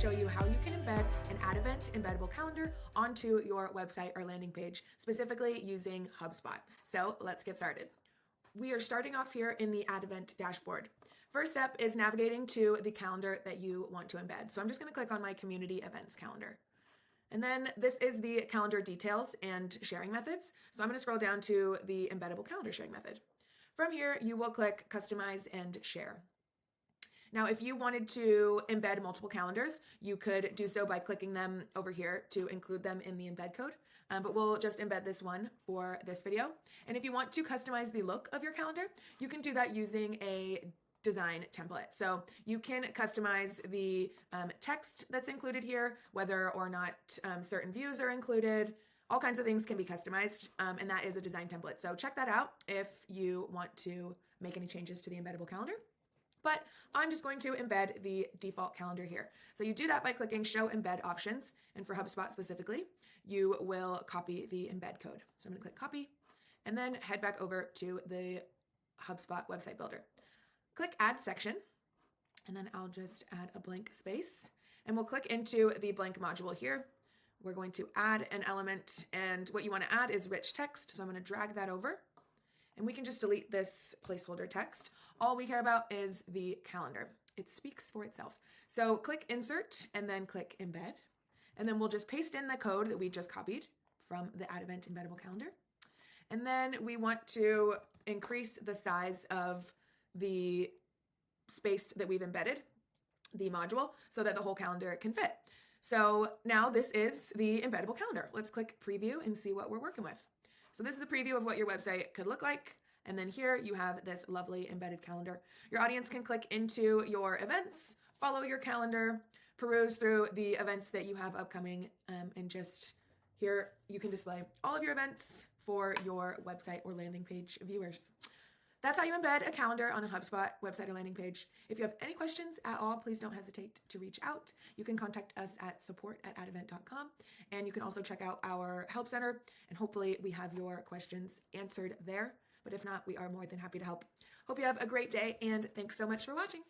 show you how you can embed an AddEvent embeddable calendar onto your website or landing page, specifically using HubSpot. So let's get started. We are starting off here in the AddEvent dashboard. First step is navigating to the calendar that you want to embed. So I'm just going to click on my community events calendar. And then this is the calendar details and sharing methods. So I'm going to scroll down to the embeddable calendar sharing method. From here, you will click customize and share. Now, if you wanted to embed multiple calendars, you could do so by clicking them over here to include them in the embed code, but we'll just embed this one for this video. And if you want to customize the look of your calendar, you can do that using a design template. So you can customize the text that's included here, whether or not certain views are included. All kinds of things can be customized, and that is a design template. So check that out if you want to make any changes to the embeddable calendar. But I'm just going to embed the default calendar here. So you do that by clicking Show Embed Options. And for HubSpot specifically, you will copy the embed code. So I'm going to click Copy and then head back over to the HubSpot website builder. Click Add Section, and then I'll just add a blank space. And we'll click into the blank module here. We're going to add an element, and what you want to add is rich text. So I'm going to drag that over. And we can just delete this placeholder text. All we care about is the calendar. It speaks for itself. So click Insert and then click Embed. And then we'll just paste in the code that we just copied from the AddEvent embeddable calendar. And then we want to increase the size of the space that we've embedded, the module, so that the whole calendar can fit. So now this is the embeddable calendar. Let's click Preview and see what we're working with. So this is a preview of what your website could look like. And then here you have this lovely embedded calendar. Your audience can click into your events, follow your calendar, peruse through the events that you have upcoming, and just here you can display all of your events for your website or landing page viewers. That's how you embed a calendar on a HubSpot website or landing page. If you have any questions at all, please don't hesitate to reach out. You can contact us at support@addevent.com, and you can also check out our help center, and hopefully we have your questions answered there. But if not, we are more than happy to help. Hope you have a great day, and thanks so much for watching.